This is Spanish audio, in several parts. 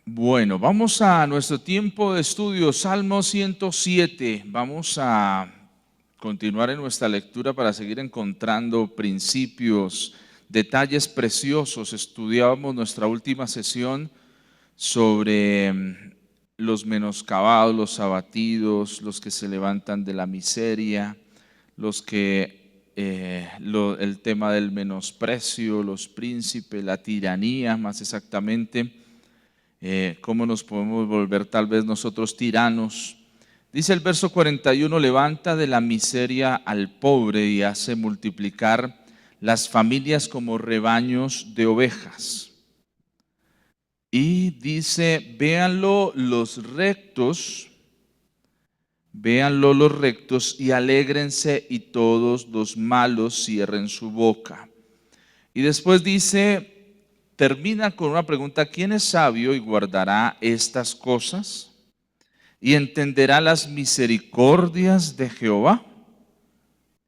Bueno, vamos a nuestro tiempo de estudio, Salmo 107. Vamos a continuar en nuestra lectura para seguir encontrando principios, detalles preciosos. Estudiábamos nuestra última sesión sobre los menoscabados, los abatidos, los que se levantan de la miseria, los que el tema del menosprecio, los príncipes, la tiranía más exactamente. Cómo nos podemos volver tal vez nosotros tiranos. Dice el verso 41, levanta de la miseria al pobre y hace multiplicar las familias como rebaños de ovejas. Y dice, véanlo los rectos y alégrense y todos los malos cierren su boca. Y después dice, termina con una pregunta: ¿quién es sabio y guardará estas cosas? ¿Y entenderá las misericordias de Jehová?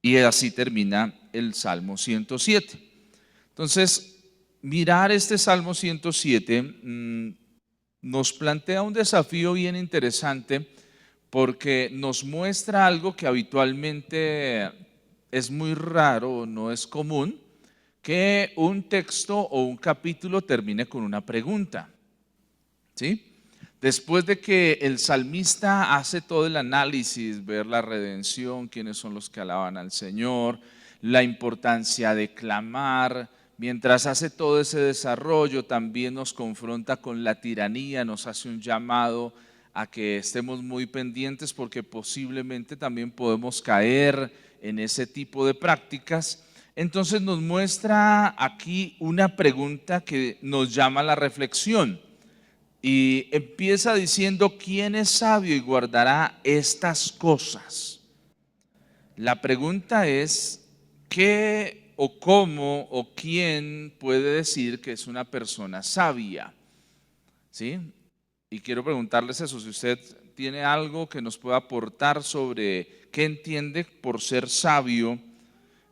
Y así termina el Salmo 107. Entonces, mirar este Salmo 107 nos plantea un desafío bien interesante, porque nos muestra algo que habitualmente es muy raro, no es común, que un texto o un capítulo termine con una pregunta, ¿sí? Después de que el salmista hace todo el análisis, ver la redención, quiénes son los que alaban al Señor, la importancia de clamar, mientras hace todo ese desarrollo también nos confronta con la tiranía, nos hace un llamado a que estemos muy pendientes porque posiblemente también podemos caer en ese tipo de prácticas. Entonces nos muestra aquí una pregunta que nos llama a la reflexión. Y empieza diciendo, ¿quién es sabio y guardará estas cosas? La pregunta es, ¿qué o cómo o quién puede decir que es una persona sabia? ¿Sí? Y quiero preguntarles eso, si usted tiene algo que nos pueda aportar sobre qué entiende por ser sabio,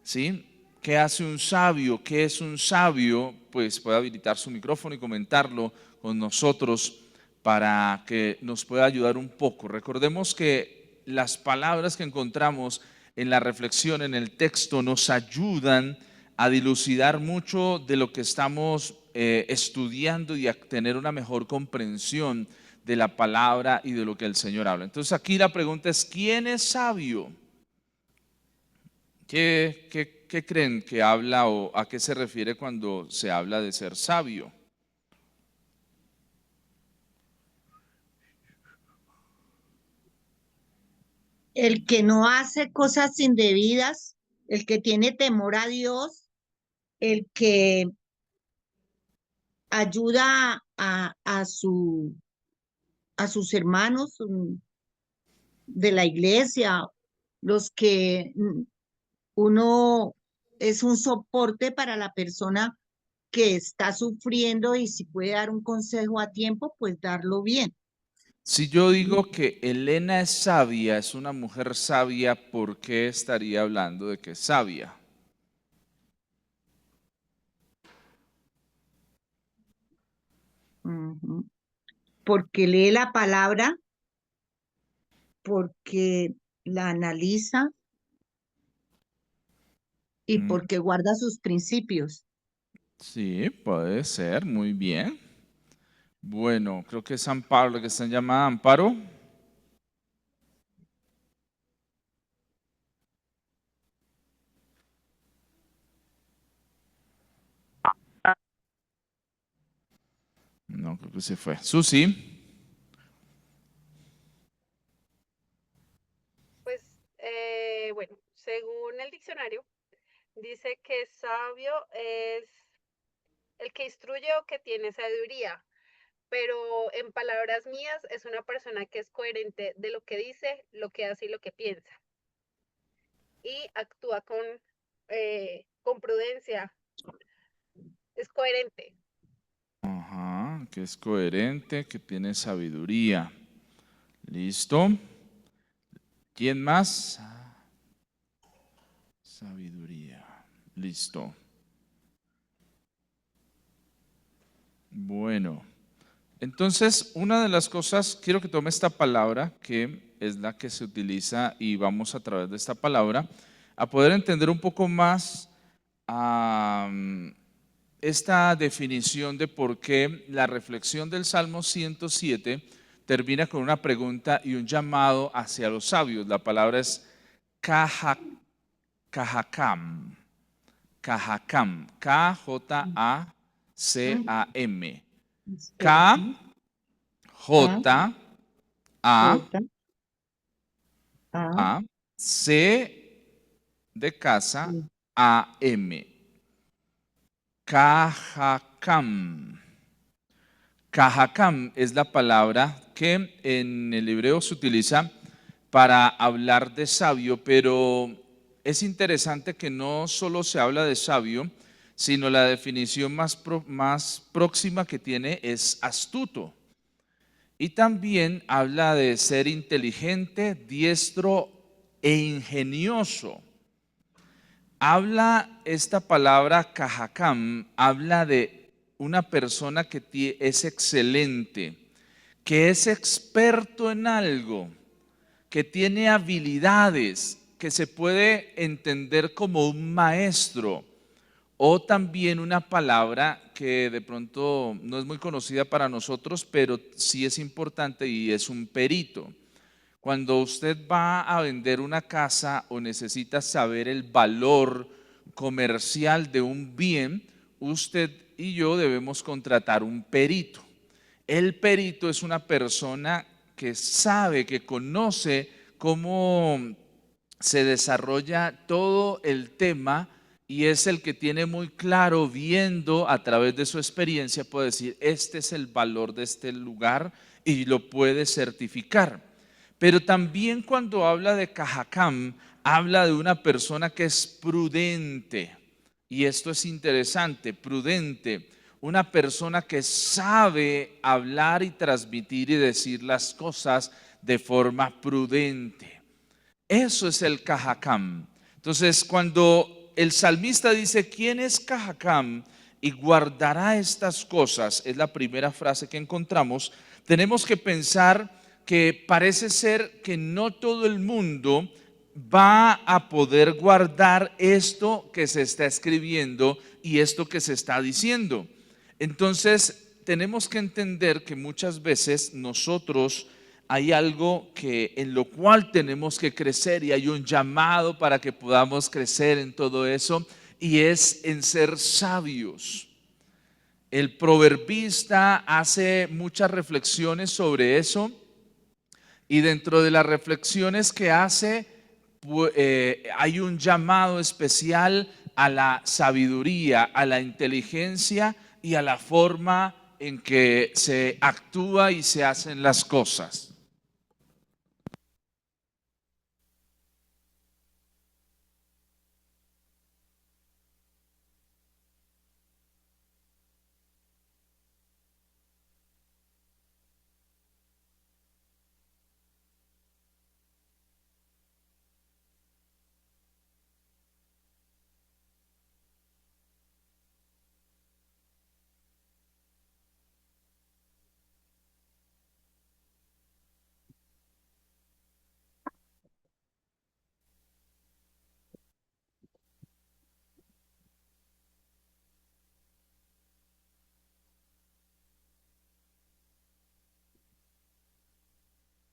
¿sí? ¿Qué hace un sabio? ¿Qué es un sabio? Pues puede habilitar su micrófono y comentarlo con nosotros para que nos pueda ayudar un poco. Recordemos que las palabras que encontramos en la reflexión, en el texto, nos ayudan a dilucidar mucho de lo que estamos estudiando y a tener una mejor comprensión de la palabra y de lo que el Señor habla. Entonces aquí la pregunta es, ¿quién es sabio? ¿Qué creen que habla o a qué se refiere cuando se habla de ser sabio? El que no hace cosas indebidas, el que tiene temor a Dios, el que ayuda a sus hermanos de la iglesia, los que uno es un soporte para la persona que está sufriendo y si puede dar un consejo a tiempo, pues darlo bien. Si yo digo que Elena es sabia, es una mujer sabia, ¿por qué estaría hablando de que es sabia? Ujú. Porque lee la palabra, porque la analiza y Mm, porque guarda sus principios. sí, puede ser, muy bien. Bueno, creo que es San Pablo que está llamada Amparo. No, creo que se fue. Susi. Pues bueno, según el diccionario, dice que sabio es el que instruye o que tiene sabiduría, pero en palabras mías es una persona que es coherente de lo que dice, lo que hace y lo que piensa, y actúa con prudencia, es coherente. Ajá, que es coherente, que tiene sabiduría. ¿Listo? ¿Quién más? Sabiduría. Listo. Bueno, Entonces, una de las cosas, quiero que tome esta palabra, que es la que se utiliza, y vamos a través de esta palabra a poder entender un poco más esta definición de por qué la reflexión del Salmo 107 termina con una pregunta y un llamado hacia los sabios. La palabra es kahakam, kahakam, K-J-A-C-A-M. Espérate. A, J, A, K-J-A-C de casa, I. A-M. Kahakam. Kahakam es la palabra que en el hebreo se utiliza para hablar de sabio, pero es interesante que no solo se habla de sabio, sino la definición más próxima que tiene es astuto. Y también habla de ser inteligente, diestro e ingenioso. Habla esta palabra kahakam, habla de una persona que es excelente, que es experto en algo, que tiene habilidades, que se puede entender como un maestro, o también una palabra que de pronto no es muy conocida para nosotros, pero sí es importante, y es un perito. Cuando usted va a vender una casa o necesita saber el valor comercial de un bien, usted y yo debemos contratar un perito. El perito es una persona que sabe, que conoce cómo se desarrolla todo el tema, y es el que tiene muy claro, viendo a través de su experiencia, puede decir, este es el valor de este lugar, y lo puede certificar. Pero también cuando habla de kahakam, habla de una persona que es prudente. Y esto es interesante, prudente. Una persona que sabe hablar y transmitir y decir las cosas de forma prudente. Eso es el kahakam. Entonces, cuando el salmista dice, ¿quién es kahakam y guardará estas cosas? Es la primera frase que encontramos. Tenemos que pensar que parece ser que no todo el mundo va a poder guardar esto que se está escribiendo y esto que se está diciendo. Entonces, tenemos que entender que muchas veces nosotros hay algo en lo cual tenemos que crecer, y hay un llamado para que podamos crecer en todo eso, y es en ser sabios. El proverbista hace muchas reflexiones sobre eso, y dentro de las reflexiones que hace hay un llamado especial a la sabiduría, a la inteligencia y a la forma en que se actúa y se hacen las cosas.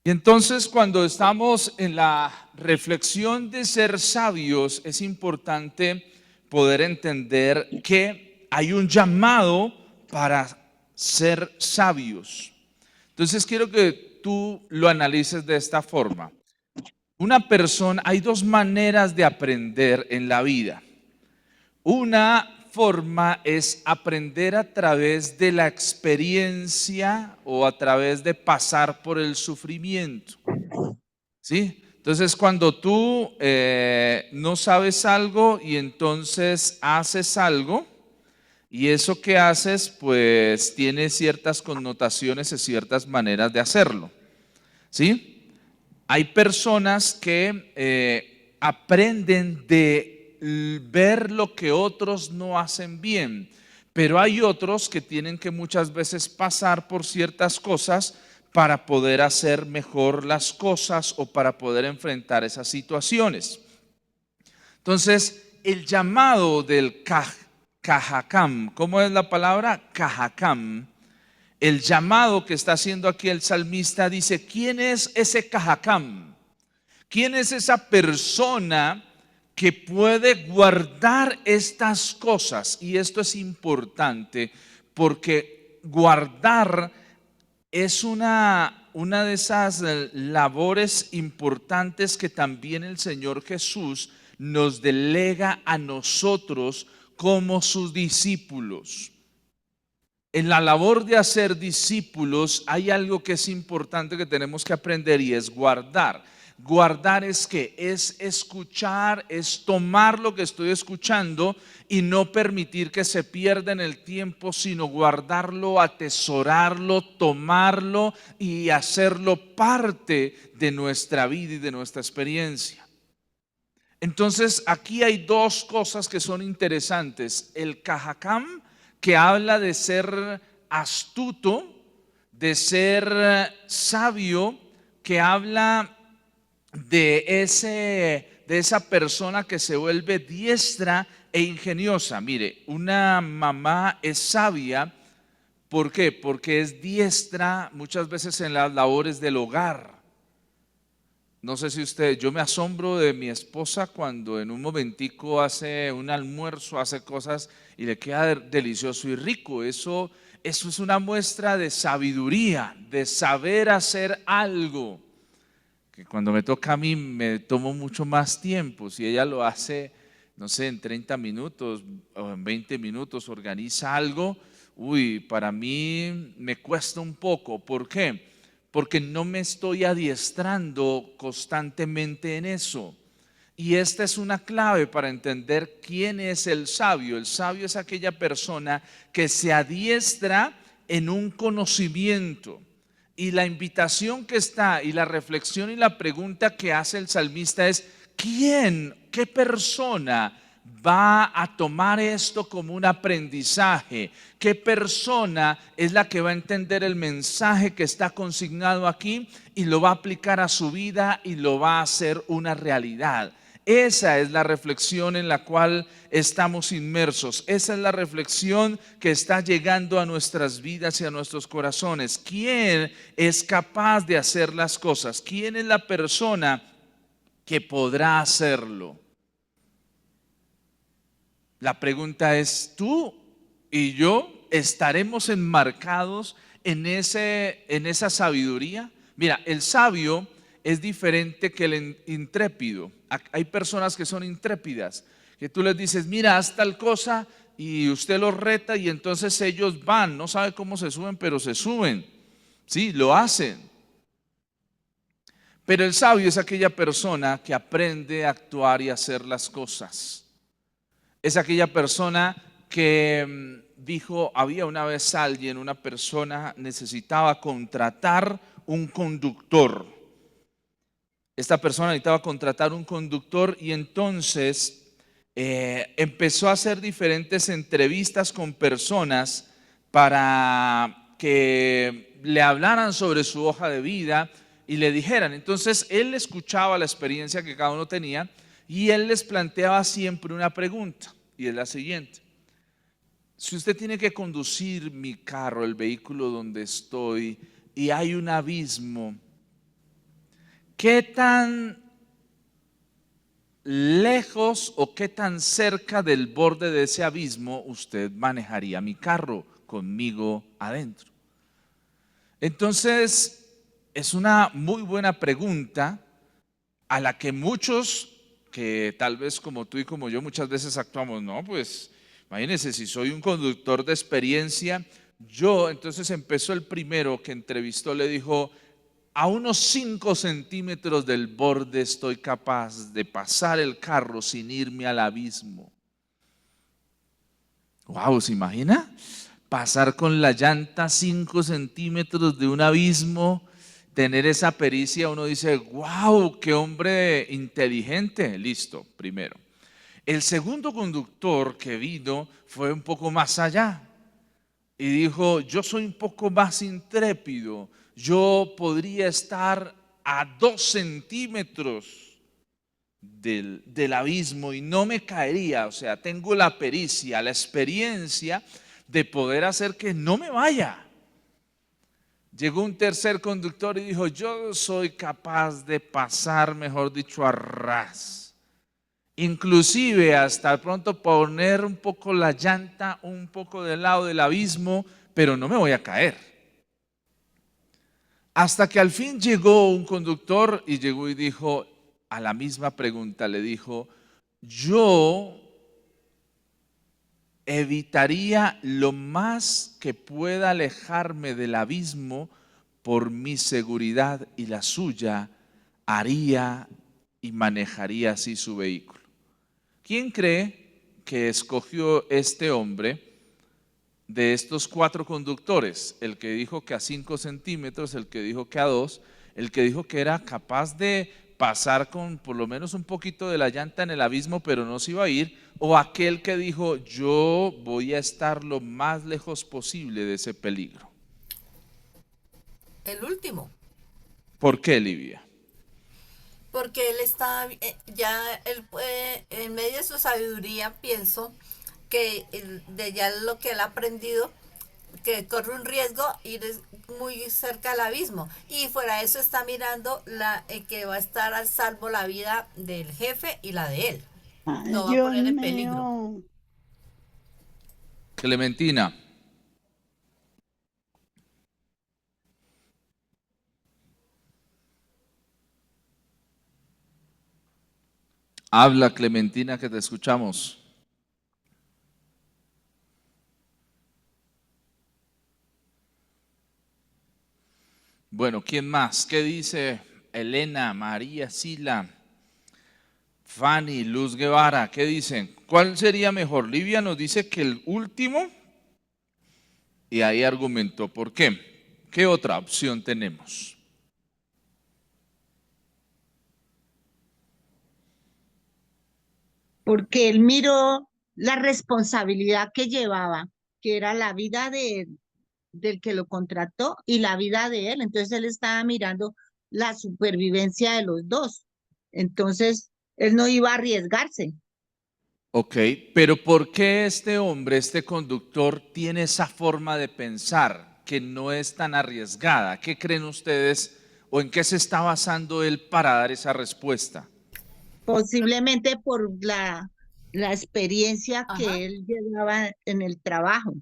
Y entonces, cuando estamos en la reflexión de ser sabios, es importante poder entender que hay un llamado para ser sabios. Entonces, quiero que tú lo analices de esta forma. Una persona, hay dos maneras de aprender en la vida. Una forma es aprender a través de la experiencia o a través de pasar por el sufrimiento. ¿Sí? Entonces, cuando tú no sabes algo y entonces haces algo, y eso que haces pues tiene ciertas connotaciones y ciertas maneras de hacerlo. ¿Sí? Hay personas que aprenden de ver lo que otros no hacen bien, Pero hay otros que tienen que muchas veces pasar por ciertas cosas para poder hacer mejor las cosas o para poder enfrentar esas situaciones. Entonces, el llamado del Cajacam, ¿cómo es la palabra? Cajacam. El llamado que está haciendo aquí el salmista dice, ¿quién es ese Cajacam? ¿Quién es esa persona que puede guardar estas cosas? Y esto es importante porque guardar es una de esas labores importantes que también el Señor Jesús nos delega a nosotros como sus discípulos. En la labor de hacer discípulos hay algo que es importante que tenemos que aprender y es guardar. Guardar es que es escuchar, es tomar lo que estoy escuchando y no permitir que se pierda en el tiempo, sino guardarlo, atesorarlo, tomarlo y hacerlo parte de nuestra vida y de nuestra experiencia. Entonces aquí hay dos cosas que son interesantes. El Cajacam, que habla de ser astuto, de ser sabio, que habla de esa persona que se vuelve diestra e ingeniosa. Mire, una mamá es sabia, ¿por qué? Porque es diestra muchas veces en las labores del hogar. No sé si yo me asombro de mi esposa cuando en un momentico hace un almuerzo, hace cosas y le queda delicioso y rico. Eso es una muestra de sabiduría, de saber hacer algo. Que cuando me toca a mí me tomo mucho más tiempo. Si ella lo hace, no sé, en 30 minutos o en 20 minutos, organiza algo, para mí me cuesta un poco. ¿Por qué? Porque no me estoy adiestrando constantemente en eso. Y esta es una clave para entender quién es el sabio. El sabio es aquella persona que se adiestra en un conocimiento. Y la invitación que está y la reflexión y la pregunta que hace el salmista es, qué persona va a tomar esto como un aprendizaje? ¿Qué persona es la que va a entender el mensaje que está consignado aquí y lo va a aplicar a su vida y lo va a hacer una realidad? Esa es la reflexión en la cual estamos inmersos. Esa es la reflexión que está llegando a nuestras vidas y a nuestros corazones. ¿Quién es capaz de hacer las cosas? ¿Quién es la persona que podrá hacerlo? La pregunta es, ¿tú y yo estaremos enmarcados en esa sabiduría? Mira, el sabio es diferente que el intrépido. Hay personas que son intrépidas, que tú les dices, mira, haz tal cosa y usted los reta y entonces ellos van, no sabe cómo se suben, pero se suben. Sí, lo hacen. Pero el sabio es aquella persona que aprende a actuar y a hacer las cosas. Es aquella persona que dijo, había una vez una persona necesitaba contratar un conductor. Esta persona necesitaba contratar un conductor y entonces empezó a hacer diferentes entrevistas con personas para que le hablaran sobre su hoja de vida y le dijeran. Entonces él escuchaba la experiencia que cada uno tenía y él les planteaba siempre una pregunta y es la siguiente: si usted tiene que conducir mi carro, el vehículo donde estoy, y hay un abismo, ¿qué tan lejos o qué tan cerca del borde de ese abismo usted manejaría mi carro conmigo adentro? Entonces, es una muy buena pregunta a la que muchos, que tal vez como tú y como yo muchas veces actuamos, no, pues imagínense, si soy un conductor de experiencia, entonces empezó el primero que entrevistó, le dijo, a unos 5 centímetros del borde estoy capaz de pasar el carro sin irme al abismo. Wow, ¿se imagina? Pasar con la llanta 5 centímetros de un abismo, tener esa pericia, uno dice, wow, qué hombre inteligente. Listo, primero. El segundo conductor que vino fue un poco más allá y dijo, yo soy un poco más intrépido, yo podría estar a 2 centímetros del abismo y no me caería, o sea, tengo la pericia, la experiencia de poder hacer que no me vaya. Llegó un tercer conductor y dijo, yo soy capaz de pasar, mejor dicho, a ras. Inclusive hasta de pronto poner un poco la llanta un poco del lado del abismo, pero no me voy a caer. Hasta que al fin llegó un conductor y llegó y dijo a la misma pregunta, le dijo, yo evitaría lo más que pueda alejarme del abismo por mi seguridad y la suya, haría y manejaría así su vehículo. ¿Quién cree que escogió este hombre de estos 4 conductores? El que dijo que a 5 centímetros, el que dijo que a 2, el que dijo que era capaz de pasar con por lo menos un poquito de la llanta en el abismo, pero no se iba a ir, o aquel que dijo, yo voy a estar lo más lejos posible de ese peligro. El último, ¿Por qué, Livia? porque él está, en medio de su sabiduría, pienso que de ya lo que él ha aprendido, que corre un riesgo ir muy cerca al abismo, y fuera de eso está mirando que va a estar al salvo la vida del jefe y la de él, Ay, no va a Dios poner en peligro. mío. Clementina. Habla, Clementina, que te escuchamos. Bueno, ¿quién más? ¿Qué dice Elena, María, Sila, Fanny, Luz Guevara? ¿Qué dicen? ¿Cuál sería mejor? Livia nos dice que el último y ahí argumentó por qué. ¿Qué otra opción tenemos? Porque él miró la responsabilidad que llevaba, que era la vida del que lo contrató y la vida de él. Entonces él estaba mirando la supervivencia de los dos. Entonces él no iba a arriesgarse. Ok, pero ¿por qué este hombre, este conductor, tiene esa forma de pensar que no es tan arriesgada? ¿Qué creen ustedes o en qué se está basando él para dar esa respuesta? Posiblemente por la experiencia Ajá. que él llevaba en el trabajo.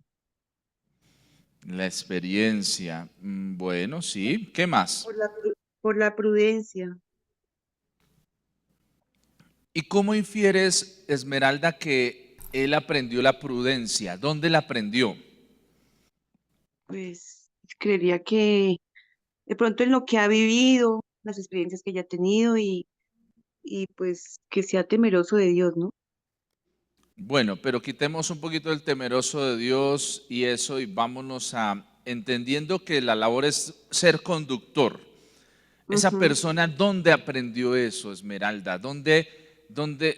La experiencia. Bueno, sí. ¿Qué más? Por la prudencia. ¿Y cómo infieres, Esmeralda, que él aprendió la prudencia? ¿Dónde la aprendió? Pues creería que de pronto en lo que ha vivido, las experiencias que ya ha tenido y pues que sea temeroso de Dios, ¿no? Bueno, pero quitemos un poquito el temeroso de Dios y eso y vámonos a entendiendo que la labor es ser conductor. Esa Ujú. persona, ¿dónde aprendió eso, Esmeralda? ¿Dónde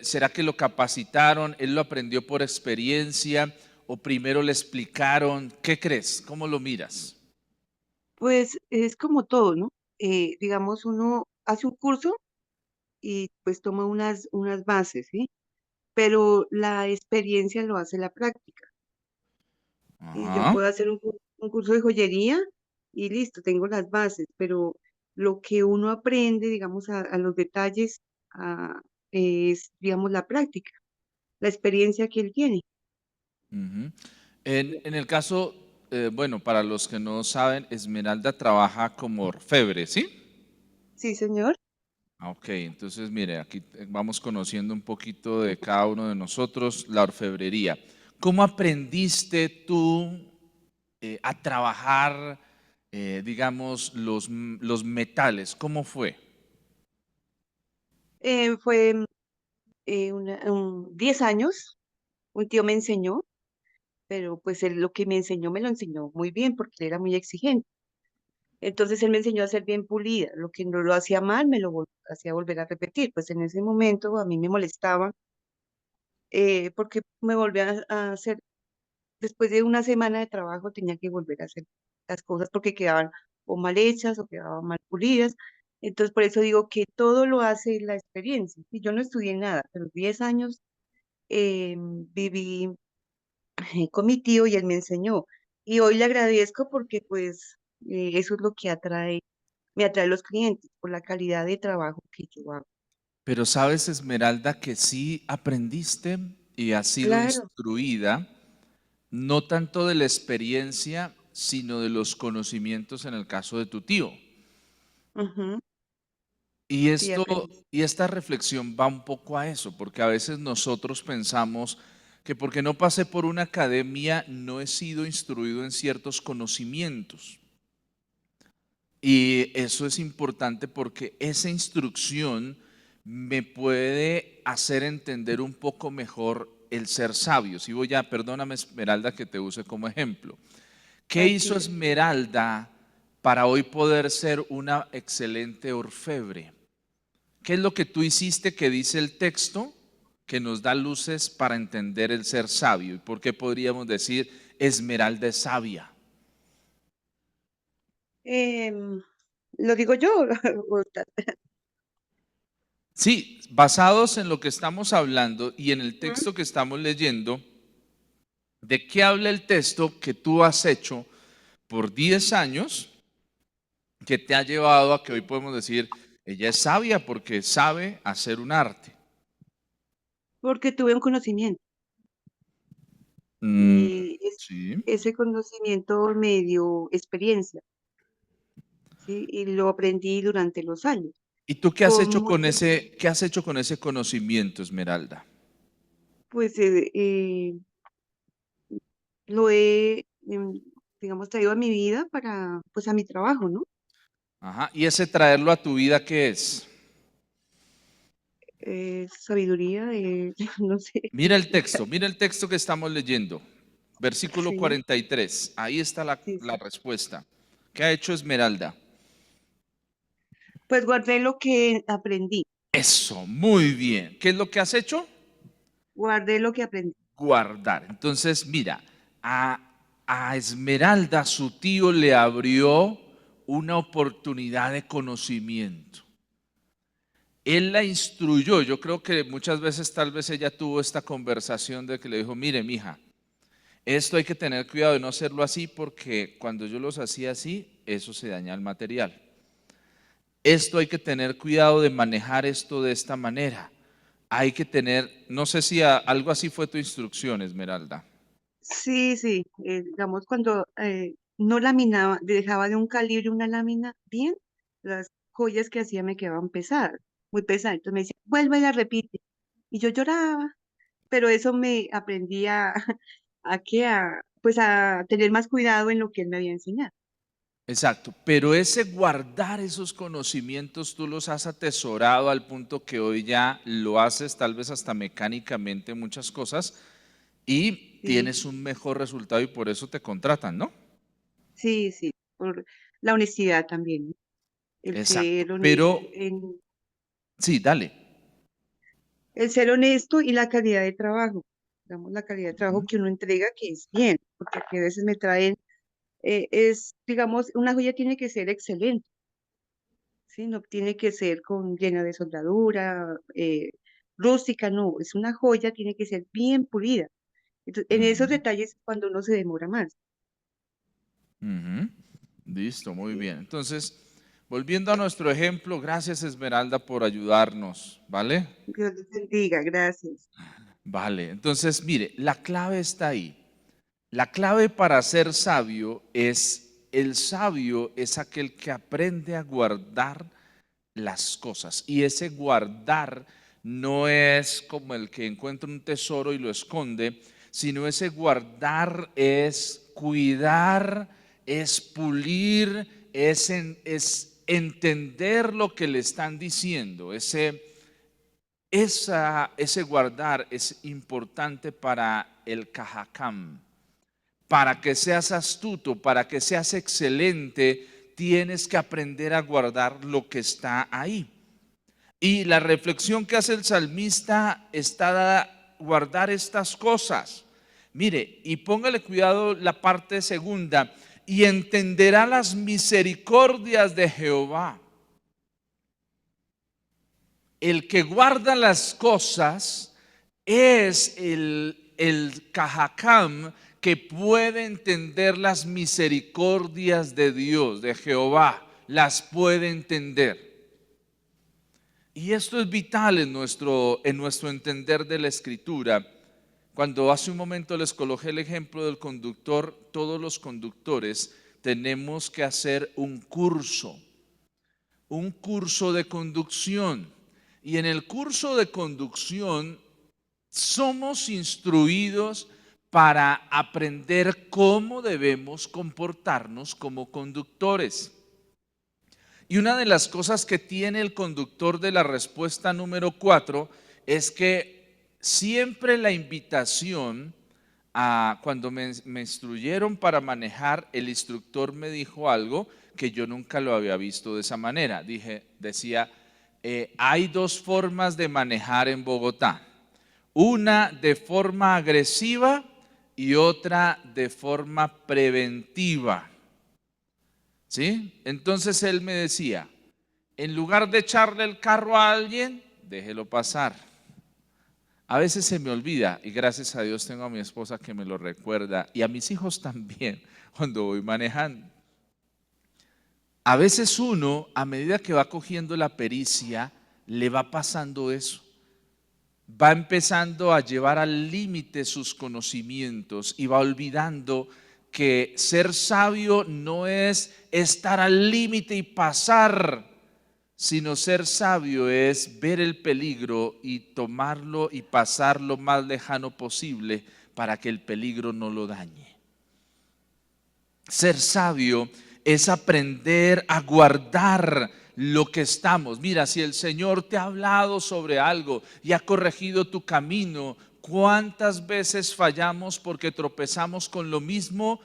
será que lo capacitaron? ¿Él lo aprendió por experiencia o primero le explicaron? ¿Qué crees? ¿Cómo lo miras? Pues es como todo, ¿no? Digamos, uno hace un curso y pues toma unas bases, ¿sí? Pero la experiencia lo hace la práctica. Yo Ajá. puedo hacer un curso de joyería y listo, tengo las bases, pero lo que uno aprende, digamos, a los detalles, a- es, digamos, la práctica, la experiencia que él tiene. Ujú. En el caso, bueno, para los que no saben, Esmeralda trabaja como orfebre, ¿sí? Sí, señor. Ok, entonces mire, aquí vamos conociendo un poquito de cada uno de nosotros la orfebrería. ¿Cómo aprendiste tú a trabajar, digamos, los metales? ¿Cómo fue? Fue 10 años, un tío me enseñó, pero pues él lo que me enseñó me lo enseñó muy bien porque él era muy exigente. Entonces él me enseñó a ser bien pulida, lo que no lo hacía mal me lo hacía volver a repetir, pues en ese momento a mí me molestaba porque me volví a hacer, después de una semana de trabajo tenía que volver a hacer las cosas porque quedaban o mal hechas o quedaban mal pulidas. Entonces, por eso digo que todo lo hace la experiencia. Y yo no estudié nada, pero 10 años viví con mi tío y él me enseñó. Y hoy le agradezco porque pues eso es lo que me atrae los clientes, por la calidad de trabajo que yo hago. Pero sabes, Esmeralda, que sí aprendiste y has sido Claro. instruida, no tanto de la experiencia, sino de los conocimientos en el caso de tu tío. Ujú, Y sí, esto aprendí. y esta reflexión va un poco a eso, porque a veces nosotros pensamos que porque no pasé por una academia no he sido instruido en ciertos conocimientos. Y eso es importante porque esa instrucción me puede hacer entender un poco mejor el ser sabio. Si voy a, perdóname Esmeralda que te use como ejemplo. ¿Qué hizo Tranquilo. Esmeralda para hoy poder ser una excelente orfebre? ¿Qué es lo que tú hiciste que dice el texto que nos da luces para entender el ser sabio? ¿Y por qué podríamos decir Esmeralda es sabia? Em, ¿Lo digo yo? Sí, basados en lo que estamos hablando y en el Ujú. texto que estamos leyendo, ¿de qué habla el texto que tú has hecho por 10 años que te ha llevado a que hoy podemos decir, ella es sabia porque sabe hacer un arte? Porque tuve un conocimiento Mm, y sí. ese conocimiento me dio experiencia, ¿sí? Y lo aprendí durante los años, ¿Y tú qué has con hecho con muchos, qué has hecho con ese conocimiento, Esmeralda? pues, lo he, digamos, traído a mi vida para, pues, a mi trabajo, ¿no? Ajá. ¿Y ese traerlo a tu vida qué es? Sabiduría, no sé. Mira el texto que estamos leyendo. Versículo Sí, 43. Ahí está sí, la sí. respuesta. ¿Qué ha hecho Esmeralda? Pues guardé lo que aprendí, Eso, muy bien. ¿Qué es lo que has hecho? guardé lo que aprendí. Guardar. Entonces, mira, a, a Esmeralda su tío le abrió una oportunidad de conocimiento. Él la instruyó. Yo creo que muchas veces tal vez ella tuvo esta conversación de que le dijo, mire, mija, esto hay que tener cuidado de no hacerlo así porque cuando yo los hacía así, eso se daña el material. Esto hay que tener cuidado de manejar esto de esta manera. Hay que tener, no sé si algo así fue tu instrucción, Esmeralda. Sí, sí, digamos, cuando no laminaba, dejaba de un calibre una lámina bien, las joyas que hacía me quedaban pesadas, muy pesadas. Entonces me decía, vuelve y la repite. Y yo lloraba, pero eso me aprendí pues a tener más cuidado en lo que él me había enseñado. Exacto, pero ese guardar esos conocimientos tú los has atesorado al punto que hoy ya lo haces tal vez hasta mecánicamente muchas cosas y Sí, tienes un mejor resultado y por eso te contratan, ¿no? sí, sí, por la honestidad también, ¿no? El Exacto, ser honesto, pero sí, dale. el ser honesto y la calidad de trabajo, digamos, la calidad de trabajo Ujú. que uno entrega, que es bien, porque aquí a veces me traen, digamos, una joya tiene que ser excelente, ¿sí? No tiene que ser llena de soldadura, rústica, no, es una joya, tiene que ser bien pulida. Entonces, en esos Ujú, detalles es cuando uno se demora más, ujú. Listo, muy ¿sí? bien. Entonces, volviendo a nuestro ejemplo, gracias Esmeralda por ayudarnos, ¿vale? Dios les bendiga, gracias. Vale, entonces mire, la clave está ahí. La clave para ser sabio es, el sabio es aquel que aprende a guardar las cosas. Y ese guardar no es como el que encuentra un tesoro y lo esconde, sino ese guardar es cuidar, es pulir, es entender lo que le están diciendo. Ese guardar es importante para el cajacam. Para que seas astuto, para que seas excelente, tienes que aprender a guardar lo que está ahí. Y la reflexión que hace el salmista está dada guardar estas cosas. Mire, y póngale cuidado la parte segunda, y entenderá las misericordias de Jehová. El que guarda las cosas es el cajacam que puede entender las misericordias de Dios, de Jehová, las puede entender. Y esto es vital en nuestro entender de la Escritura. Cuando hace un momento les coloqué el ejemplo del conductor, todos los conductores tenemos que hacer un curso de conducción. Y en el curso de conducción somos instruidos para aprender cómo debemos comportarnos como conductores. Y una de las cosas que tiene el conductor de la respuesta número 4 es que siempre la invitación cuando me instruyeron para manejar, el instructor me dijo algo que yo nunca lo había visto de esa manera. Decía, hay dos formas de manejar en Bogotá. Una de forma agresiva y otra de forma preventiva. ¿Sí? Entonces él me decía, en lugar de echarle el carro a alguien, déjelo pasar. A veces se me olvida y gracias a Dios tengo a mi esposa que me lo recuerda y a mis hijos también cuando voy manejando. A veces uno, a medida que va cogiendo la pericia, le va pasando eso. Va empezando a llevar al límite sus conocimientos y va olvidando que ser sabio no es estar al límite y pasar, sino ser sabio es ver el peligro y tomarlo y pasar lo más lejano posible para que el peligro no lo dañe. Ser sabio es aprender a guardar lo que estamos. Mira, si el Señor te ha hablado sobre algo y ha corregido tu camino, ¿cuántas veces fallamos porque tropezamos con lo mismo?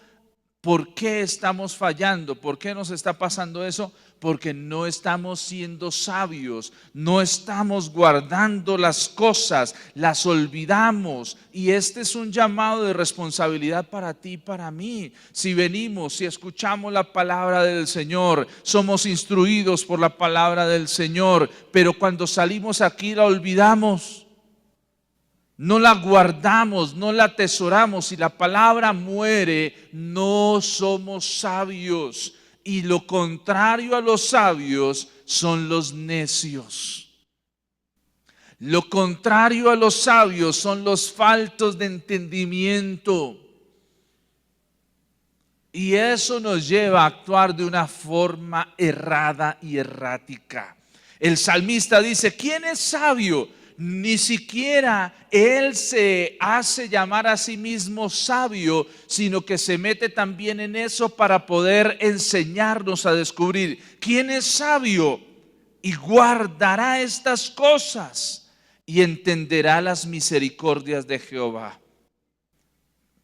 ¿Por qué estamos fallando? ¿Por qué nos está pasando eso? Porque no estamos siendo sabios, no estamos guardando las cosas, las olvidamos. Y este es un llamado de responsabilidad para ti y para mí. Si venimos, si escuchamos la palabra del Señor, somos instruidos por la palabra del Señor, pero cuando salimos aquí la olvidamos. No la guardamos, no la atesoramos. Si la palabra muere, no somos sabios. Y lo contrario a los sabios son los necios. Lo contrario a los sabios son los faltos de entendimiento. Y eso nos lleva a actuar de una forma errada y errática. El salmista dice, ¿quién es sabio? Ni siquiera él se hace llamar a sí mismo sabio, sino que se mete también en eso para poder enseñarnos a descubrir quién es sabio y guardará estas cosas y entenderá las misericordias de Jehová.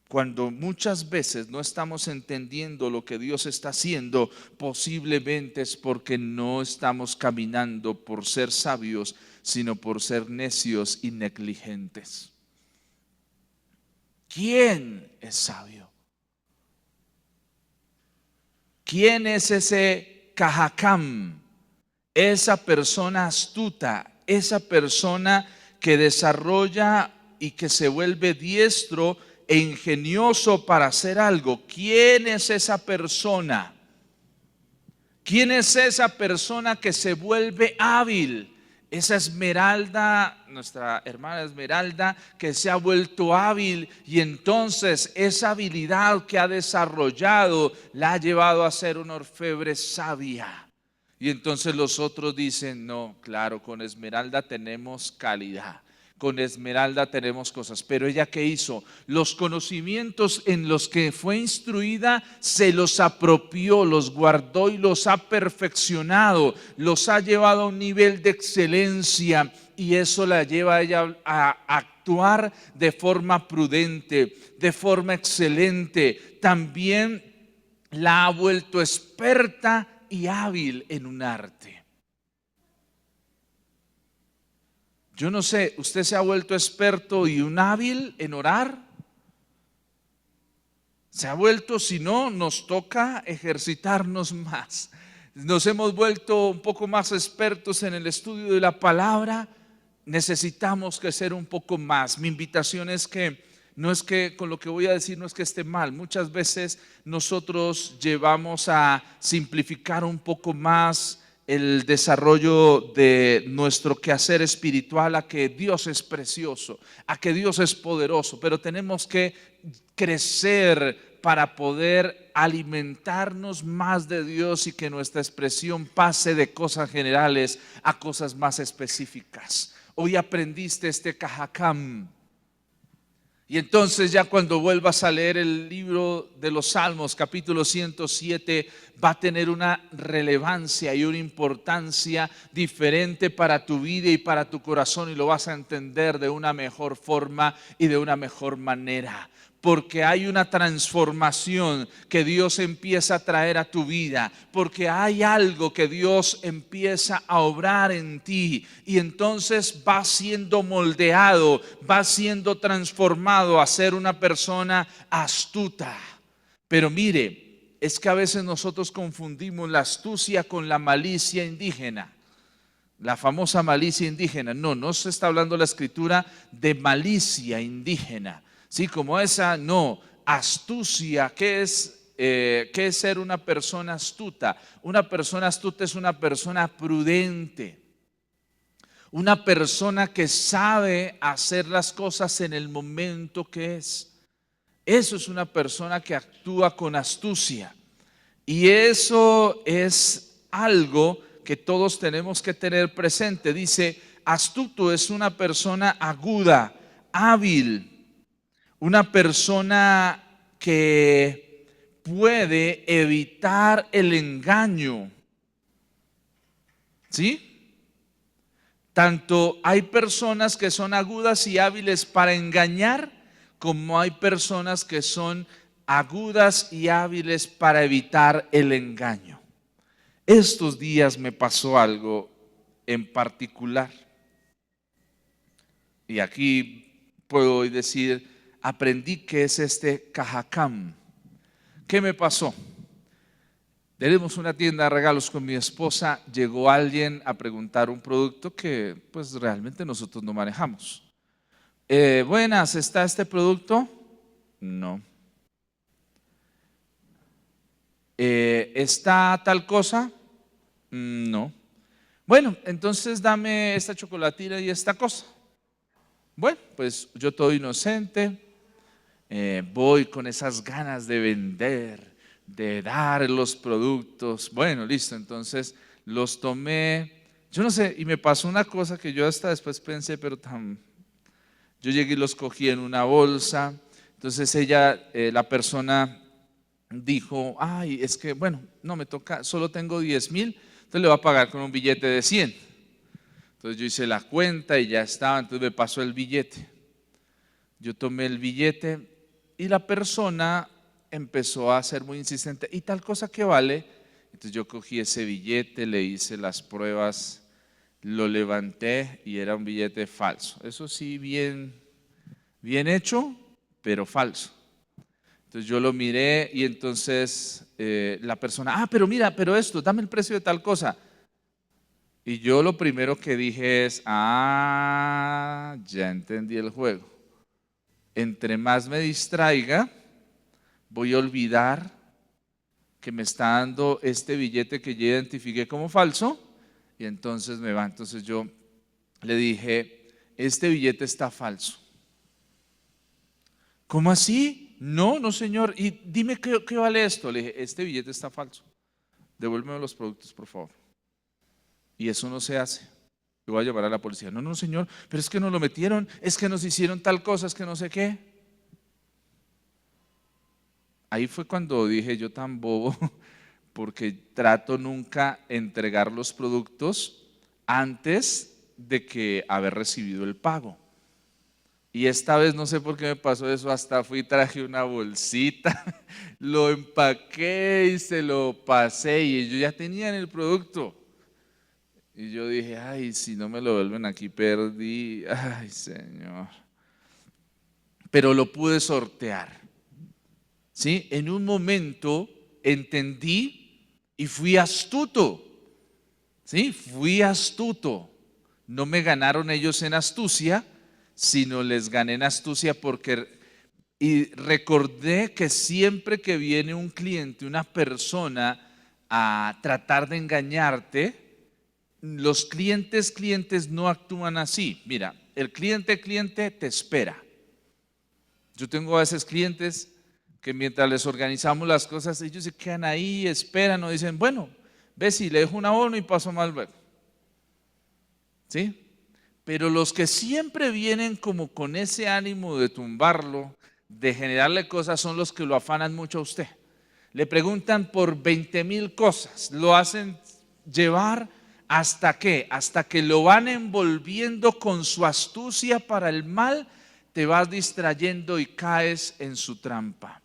Cuando muchas veces no estamos entendiendo lo que Dios está haciendo, posiblemente es porque no estamos caminando por ser sabios, sino por ser necios y negligentes. ¿Quién es sabio? ¿Quién es ese cajacam? Esa persona astuta, esa persona que desarrolla y que se vuelve diestro e ingenioso para hacer algo. ¿Quién es esa persona? ¿Quién es esa persona que se vuelve hábil? Esa Esmeralda, nuestra hermana Esmeralda, que se ha vuelto hábil y entonces esa habilidad que ha desarrollado la ha llevado a ser una orfebre sabia. Y entonces los otros dicen, no, claro, con Esmeralda tenemos calidad. Con Esmeralda tenemos cosas, pero ella ¿qué hizo? Los conocimientos en los que fue instruida se los apropió, los guardó y los ha perfeccionado, los ha llevado a un nivel de excelencia y eso la lleva a ella a actuar de forma prudente, de forma excelente. También la ha vuelto experta y hábil en un arte. Yo no sé, ¿usted se ha vuelto experto y un hábil en orar? Se ha vuelto, si no, nos toca ejercitarnos más. Nos hemos vuelto un poco más expertos en el estudio de la palabra. Necesitamos crecer un poco más. Mi invitación es que, no es que con lo que voy a decir no es que esté mal. Muchas veces nosotros llevamos a simplificar un poco más el desarrollo de nuestro quehacer espiritual a que Dios es precioso, a que Dios es poderoso, pero tenemos que crecer para poder alimentarnos más de Dios y que nuestra expresión pase de cosas generales a cosas más específicas. Hoy aprendiste este Cajacam. Y entonces ya cuando vuelvas a leer el libro de los Salmos, capítulo 107, va a tener una relevancia y una importancia diferente para tu vida y para tu corazón, y lo vas a entender de una mejor forma y de una mejor manera. Porque hay una transformación que Dios empieza a traer a tu vida, porque hay algo que Dios empieza a obrar en ti, y entonces va siendo moldeado, va siendo transformado a ser una persona astuta. Pero mire, es que a veces nosotros confundimos la astucia con la malicia indígena. La famosa malicia indígena. No se está hablando la escritura de malicia indígena. Sí, como esa, no. Astucia, ¿qué es ser una persona astuta? Una persona astuta es una persona prudente, una persona que sabe hacer las cosas en el momento que es. Eso es una persona que actúa con astucia, y eso es algo que todos tenemos que tener presente. Dice, astuto es una persona aguda, hábil, una persona que puede evitar el engaño. ¿Sí? Tanto hay personas que son agudas y hábiles para engañar, como hay personas que son agudas y hábiles para evitar el engaño. Estos días me pasó algo en particular, y aquí puedo decir, aprendí que es este Cajacam. ¿Qué me pasó? Tenemos una tienda de regalos con mi esposa. Llegó alguien a preguntar un producto que pues realmente nosotros no manejamos. Buenas, ¿está este producto? No. ¿Está tal cosa? No. Bueno, entonces dame esta chocolatina y esta cosa. Bueno, pues yo todo inocente. Voy con esas ganas de vender, de dar los productos. Bueno, listo, entonces los tomé. Yo no sé, y me pasó una cosa que yo hasta después pensé, pero yo llegué y los cogí en una bolsa. Entonces la persona dijo, ay, es que bueno, no me toca, solo tengo 10,000, entonces le voy a pagar con un billete de 100. Entonces yo hice la cuenta y ya estaba, entonces me pasó el billete. Yo tomé el billete y la persona empezó a ser muy insistente. ¿Y tal cosa que vale? Entonces yo cogí ese billete, le hice las pruebas, lo levanté y era un billete falso. Eso sí, bien hecho, pero falso. Entonces yo lo miré y entonces la persona, pero mira, pero esto, dame el precio de tal cosa. Y yo lo primero que dije es, ya entendí el juego. Entre más me distraiga, voy a olvidar que me está dando este billete que yo identifiqué como falso, y entonces me va. Entonces yo le dije, este billete está falso. ¿Cómo así? No señor, y dime qué vale esto. Le dije, este billete está falso, devuélveme los productos por favor. Y eso no se hace. Yo voy a llevar a la policía. No señor, pero es que nos lo metieron, es que nos hicieron tal cosa, es que no sé qué. Ahí fue cuando dije yo tan bobo, porque trato nunca entregar los productos antes de que haber recibido el pago. Y esta vez no sé por qué me pasó eso, hasta fui y traje una bolsita, lo empaqué y se lo pasé y ellos ya tenían el producto. Y yo dije, ay, si no me lo vuelven aquí, perdí. Ay, Señor. Pero lo pude sortear. ¿Sí? En un momento entendí y fui astuto. ¿Sí? Fui astuto. No me ganaron ellos en astucia, sino les gané en astucia y recordé que siempre que viene un cliente, una persona a tratar de engañarte, los clientes no actúan así. Mira, el cliente te espera. Yo tengo a veces clientes que mientras les organizamos las cosas, ellos se quedan ahí, esperan o dicen, bueno, ve si le dejo un abono y paso mal luego. ¿Sí? Pero los que siempre vienen como con ese ánimo de tumbarlo, de generarle cosas, son los que lo afanan mucho a usted. Le preguntan por 20,000 cosas, lo hacen llevar hasta que lo van envolviendo con su astucia para el mal, te vas distrayendo y caes en su trampa.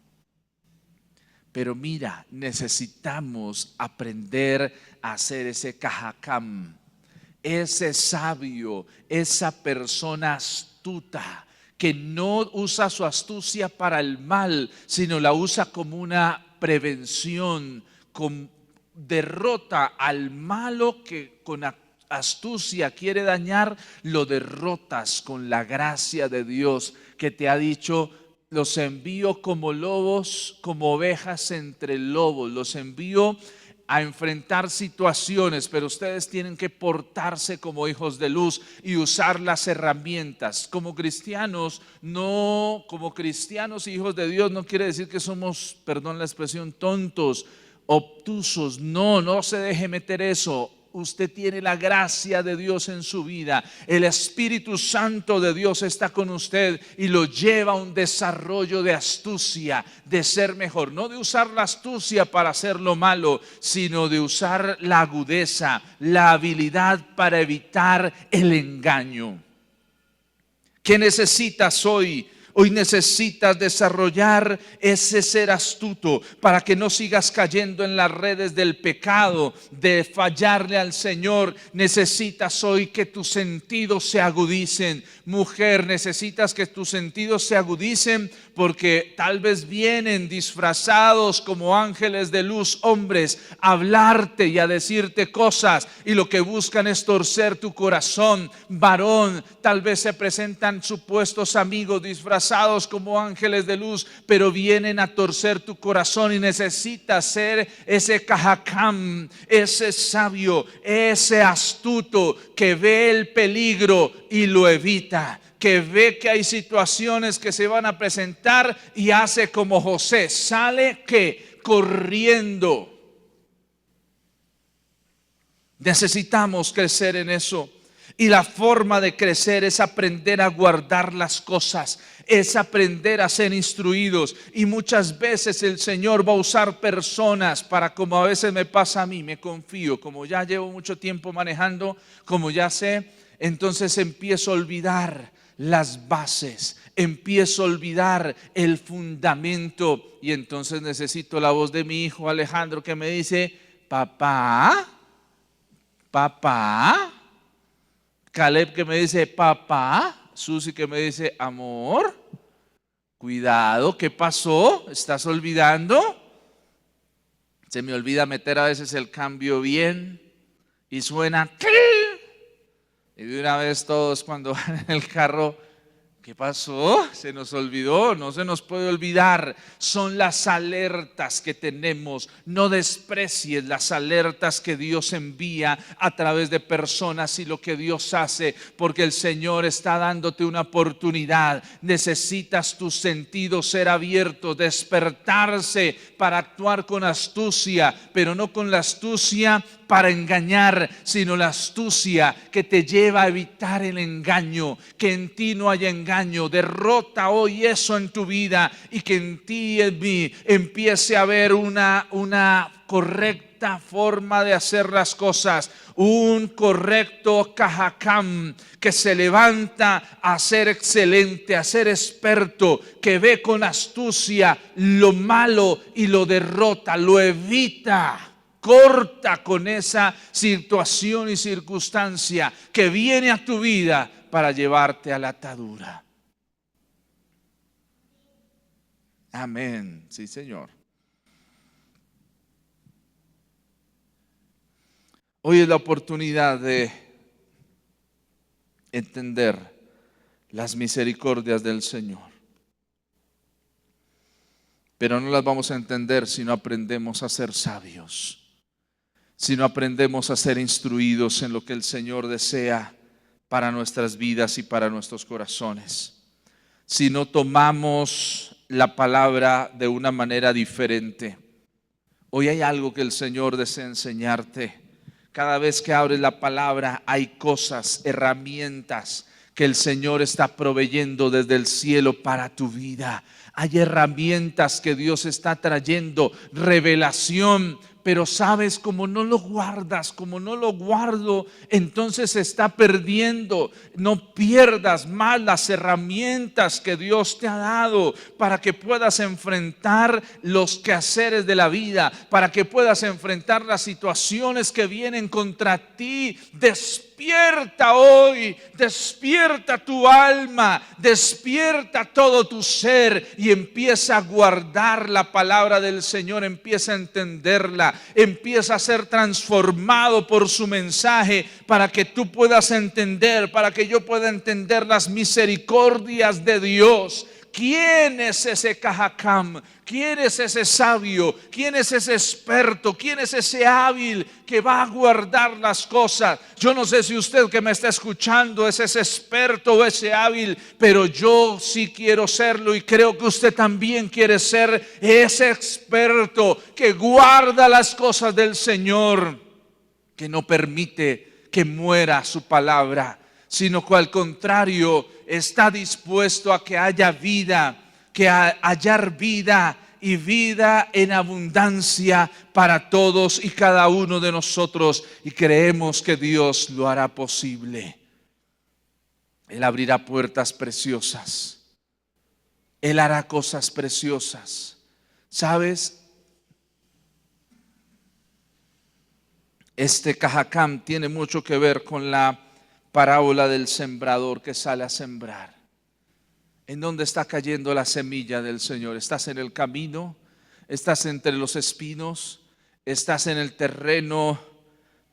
Pero mira, necesitamos aprender a hacer ese cajacam, ese sabio, esa persona astuta que no usa su astucia para el mal, sino la usa como una prevención, derrota al malo que con astucia quiere dañar, lo derrotas con la gracia de Dios que te ha dicho: los envío como lobos, como ovejas entre lobos, los envío a enfrentar situaciones, pero ustedes tienen que portarse como hijos de luz y usar las herramientas. Como cristianos, hijos de Dios, no quiere decir que somos, perdón la expresión, tontos, obtusos. No se deje meter eso. Usted tiene la gracia de Dios en su vida. El Espíritu Santo de Dios está con usted y lo lleva a un desarrollo de astucia, de ser mejor. No de usar la astucia para hacer lo malo, sino de usar la agudeza, la habilidad para evitar el engaño. ¿Qué necesitas hoy? Hoy necesitas desarrollar ese ser astuto para que no sigas cayendo en las redes del pecado, de fallarle al Señor. Necesitas hoy que tus sentidos se agudicen. Mujer, necesitas que tus sentidos se agudicen porque tal vez vienen disfrazados como ángeles de luz hombres a hablarte y a decirte cosas, y lo que buscan es torcer tu corazón. Varón, tal vez se presentan supuestos amigos disfrazados como ángeles de luz, pero vienen a torcer tu corazón, y necesitas ser ese cajacam, ese sabio, ese astuto que ve el peligro y lo evita, que ve que hay situaciones que se van a presentar y hace como José, sale corriendo. Necesitamos crecer en eso. Y la forma de crecer es aprender a guardar las cosas, es aprender a ser instruidos. Y muchas veces el Señor va a usar personas para, como a veces me pasa a mí, me confío, como ya llevo mucho tiempo manejando, como ya sé, entonces empiezo a olvidar las bases, empiezo a olvidar el fundamento, y entonces necesito la voz de mi hijo Alejandro que me dice: papá. Caleb que me dice: papá. Susi que me dice: amor, cuidado, ¿qué pasó? ¿Estás olvidando? Se me olvida meter a veces el cambio bien y suena y de una vez todos cuando van en el carro: ¿qué pasó? ¿Se nos olvidó? No se nos puede olvidar. Son las alertas que tenemos. No desprecies las alertas que Dios envía a través de personas y lo que Dios hace, porque el Señor está dándote una oportunidad. Necesitas tus sentidos ser abiertos, despertarse para actuar con astucia, pero no con la astucia para engañar, sino la astucia que te lleva a evitar el engaño, que en ti no haya engaño. Derrota hoy eso en tu vida, y que en ti y en mí empiece a haber una correcta forma de hacer las cosas, un correcto cajacam que se levanta a ser excelente, a ser experto, que ve con astucia lo malo y lo derrota, lo evita. Corta con esa situación y circunstancia que viene a tu vida para llevarte a la atadura. Amén. Sí, Señor. Hoy es la oportunidad de entender las misericordias del Señor. Pero no las vamos a entender si no aprendemos a ser sabios, si no aprendemos a ser instruidos en lo que el Señor desea para nuestras vidas y para nuestros corazones, si no tomamos la palabra de una manera diferente. Hoy hay algo que el Señor desea enseñarte. Cada vez que abres la palabra hay cosas, herramientas que el Señor está proveyendo desde el cielo para tu vida. Hay herramientas que Dios está trayendo, revelación. Pero sabes, como no lo guardas, como no lo guardo, entonces se está perdiendo. No pierdas más las herramientas que Dios te ha dado para que puedas enfrentar los quehaceres de la vida, para que puedas enfrentar las situaciones que vienen contra ti. Despierta hoy, despierta tu alma, despierta todo tu ser y empieza a guardar la palabra del Señor, empieza a entenderla, empieza a ser transformado por su mensaje para que tú puedas entender, para que yo pueda entender las misericordias de Dios. ¿Quién es ese Cajacam? ¿Quién es ese sabio? ¿Quién es ese experto? ¿Quién es ese hábil que va a guardar las cosas? Yo no sé si usted que me está escuchando es ese experto o ese hábil, pero yo sí quiero serlo y creo que usted también quiere ser ese experto que guarda las cosas del Señor, que no permite que muera su palabra, sino que al contrario está dispuesto a que haya vida, que hallar vida y vida en abundancia para todos y cada uno de nosotros, y creemos que Dios lo hará posible. Él abrirá puertas preciosas, Él hará cosas preciosas. ¿Sabes? Este Cajacam tiene mucho que ver con la parábola del sembrador que sale a sembrar. ¿En dónde está cayendo la semilla del Señor? ¿Estás en el camino? ¿Estás entre los espinos? ¿Estás en el terreno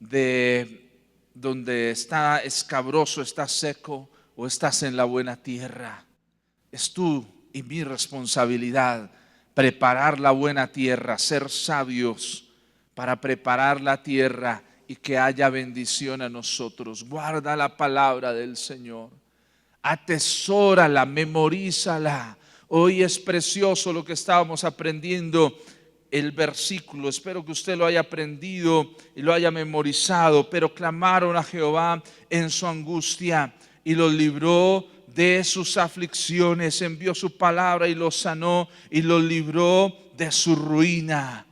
de donde está escabroso, está seco? ¿O estás en la buena tierra? Es tu y mi responsabilidad preparar la buena tierra, ser sabios para preparar la tierra y que haya bendición a nosotros. Guarda la palabra del Señor, atesórala, memorízala. Hoy es precioso lo que estábamos aprendiendo, el versículo. Espero que usted lo haya aprendido y lo haya memorizado. Pero clamaron a Jehová en su angustia y los libró de sus aflicciones. Envió su palabra y los sanó y los libró de su ruina.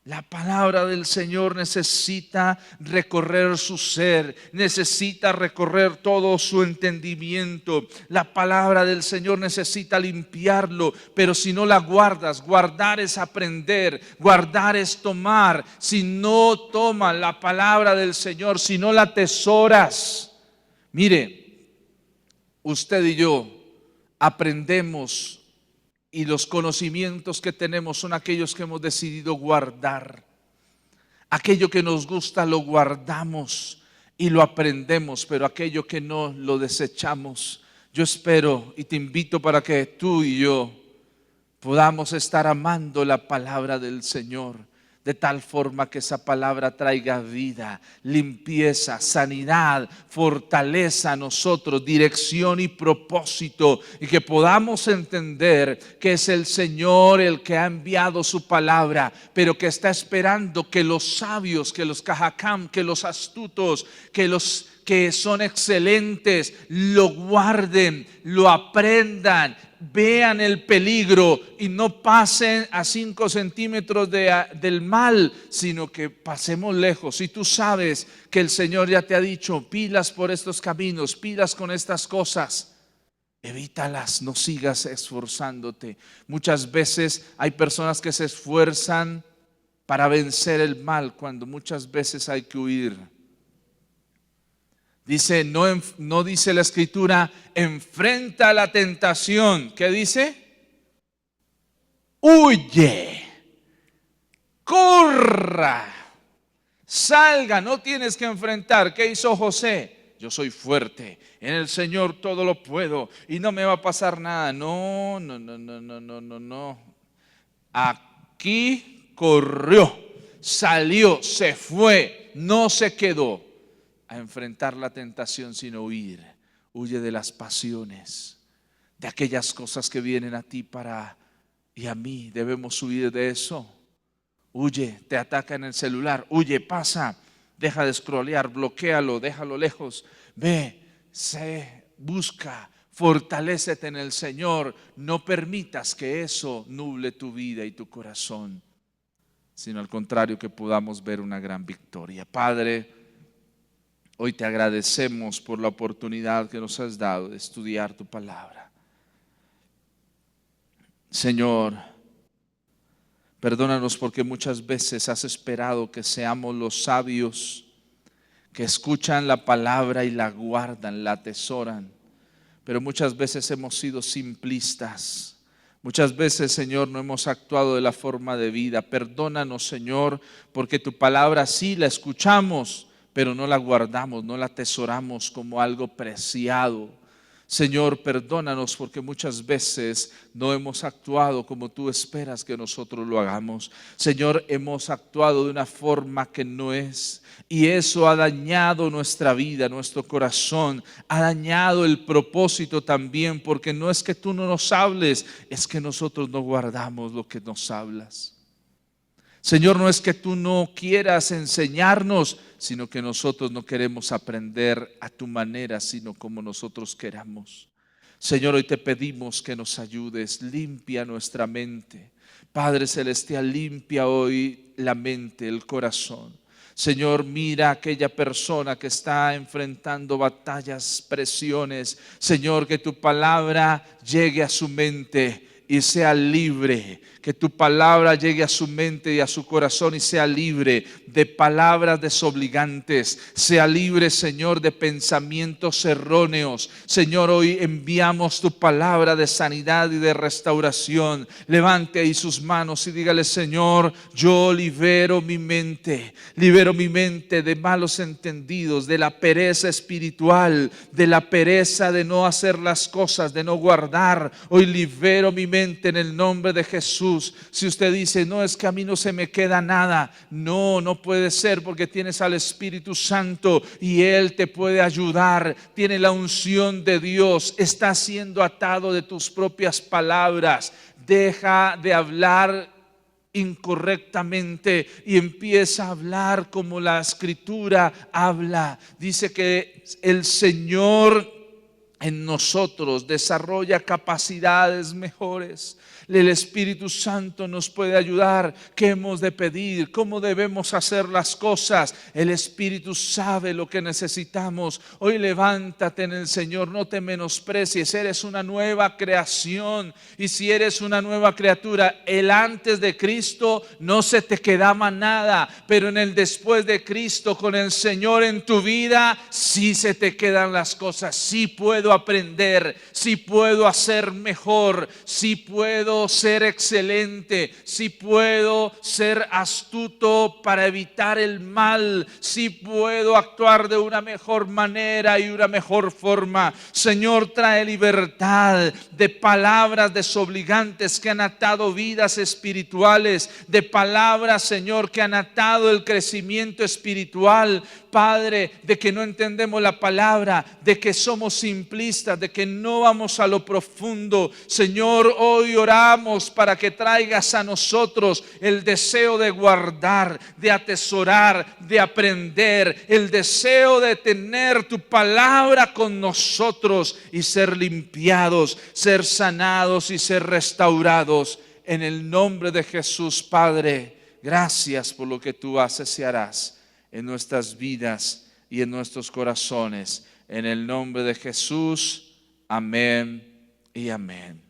La palabra del Señor necesita recorrer su ser, necesita recorrer todo su entendimiento. La palabra del Señor necesita limpiarlo, pero si no la guardas, guardar es aprender, guardar es tomar. Si no tomas la palabra del Señor, si no la atesoras, mire, usted y yo aprendemos. Y los conocimientos que tenemos son aquellos que hemos decidido guardar. Aquello que nos gusta lo guardamos y lo aprendemos, pero aquello que no lo desechamos. Yo espero y te invito para que tú y yo podamos estar amando la palabra del Señor, de tal forma que esa palabra traiga vida, limpieza, sanidad, fortaleza a nosotros, dirección y propósito, y que podamos entender que es el Señor el que ha enviado su palabra, pero que está esperando que los sabios, que los Cajacam, que los astutos, que los que son excelentes lo guarden, lo aprendan, vean el peligro y no pasen a 5 centímetros del mal, sino que pasemos lejos. Si tú sabes que el Señor ya te ha dicho, pilas por estos caminos, pilas con estas cosas, evítalas, no sigas esforzándote. Muchas veces hay personas que se esfuerzan para vencer el mal cuando muchas veces hay que huir. Dice, no dice la Escritura, enfrenta la tentación. ¿Qué dice? Huye, corra, salga, no tienes que enfrentar. ¿Qué hizo José? Yo soy fuerte, en el Señor todo lo puedo y no me va a pasar nada. No. Aquí corrió, salió, se fue, no se quedó a enfrentar la tentación, sino huir. Huye de las pasiones, de aquellas cosas que vienen a ti y a mí. Debemos huir de eso. Huye, te ataca en el celular, huye, pasa, deja de scrollear, bloquéalo, déjalo lejos. Ve, busca, fortalécete en el Señor. No permitas que eso nuble tu vida y tu corazón, sino al contrario, que podamos ver una gran victoria. Padre, hoy te agradecemos por la oportunidad que nos has dado de estudiar tu palabra. Señor, perdónanos porque muchas veces has esperado que seamos los sabios que escuchan la palabra y la guardan, la atesoran. Pero muchas veces hemos sido simplistas. Muchas veces, Señor, no hemos actuado de la forma de vida. Perdónanos, Señor, porque tu palabra sí la escuchamos, pero no la guardamos, no la atesoramos como algo preciado. Señor, perdónanos porque muchas veces no hemos actuado como tú esperas que nosotros lo hagamos. Señor, hemos actuado de una forma que no es, y eso ha dañado nuestra vida, nuestro corazón, ha dañado el propósito también, porque no es que tú no nos hables, es que nosotros no guardamos lo que nos hablas. Señor, no es que tú no quieras enseñarnos, sino que nosotros no queremos aprender a tu manera, sino como nosotros queramos. Señor, hoy te pedimos que nos ayudes, limpia nuestra mente. Padre Celestial, limpia hoy la mente, el corazón. Señor, mira a aquella persona que está enfrentando batallas, presiones. Señor, que tu palabra llegue a su mente y sea libre, que tu palabra llegue a su mente y a su corazón y sea libre de palabras desobligantes, sea libre, Señor, de pensamientos erróneos. Señor, hoy enviamos tu palabra de sanidad y de restauración. Levante ahí sus manos y dígale: Señor, yo libero mi mente de malos entendidos, de la pereza espiritual, de la pereza de no hacer las cosas, de no guardar. Hoy libero mi mente en el nombre de Jesús. Si usted dice: no, es que a mí no se me queda nada, no puede ser, porque tienes al Espíritu Santo y Él te puede ayudar. Tiene la unción de Dios, está siendo atado de tus propias palabras. Deja de hablar incorrectamente y empieza a hablar como la Escritura habla. Dice que el Señor en nosotros desarrolla capacidades mejores. El Espíritu Santo nos puede ayudar. ¿Qué hemos de pedir? ¿Cómo debemos hacer las cosas? El Espíritu sabe lo que necesitamos. Hoy levántate en el Señor, no te menosprecies. Eres una nueva creación, y si eres una nueva criatura, el antes de Cristo no se te quedaba nada, pero en el después de Cristo, con el Señor en tu vida, sí se te quedan las cosas. Sí puedo aprender, sí puedo hacer mejor, sí puedo ser excelente, sí puedo ser astuto para evitar el mal, sí puedo actuar de una mejor manera y una mejor forma. Señor, trae libertad de palabras desobligantes que han atado vidas espirituales, de palabras, Señor, que han atado el crecimiento espiritual. Padre, de que no entendemos la palabra, de que somos simplistas, de que no vamos a lo profundo. Señor, hoy oramos para que traigas a nosotros el deseo de guardar, de atesorar, de aprender, el deseo de tener tu palabra con nosotros y ser limpiados, ser sanados y ser restaurados. En el nombre de Jesús, Padre, gracias por lo que tú haces y harás en nuestras vidas y en nuestros corazones. En el nombre de Jesús, amén y amén.